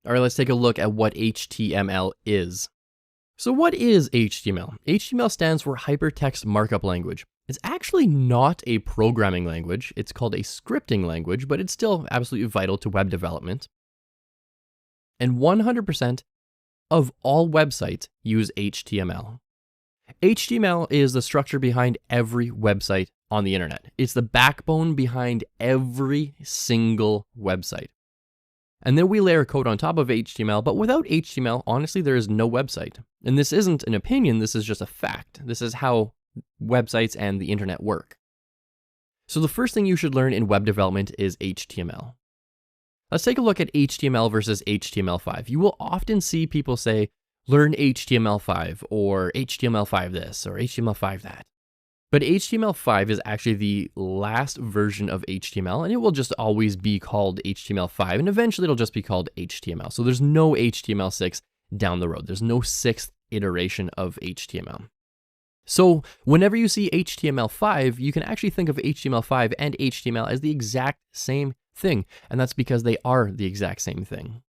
All right, let's take a look at what HTML is. So what is HTML? HTML stands for Hypertext Markup Language. It's actually not a programming language. It's called a scripting language, but it's still absolutely vital to web development. And 100% of all websites use HTML. HTML is the structure behind every website on the internet. It's the backbone behind every single website. And then we layer code on top of HTML, but without HTML, honestly, there is no website. And this isn't an opinion, this is just a fact. This is how websites and the internet work. So the first thing you should learn in web development is HTML. Let's take a look at HTML versus HTML5. You will often see people say, learn HTML5 or HTML5 this or HTML5 that. But HTML5 is actually the last version of HTML, and it will just always be called HTML5, and eventually it'll just be called HTML. So there's no HTML6 down the road. There's no sixth iteration of HTML. So whenever you see HTML5, you can actually think of HTML5 and HTML as the exact same thing, and that's because they are the exact same thing.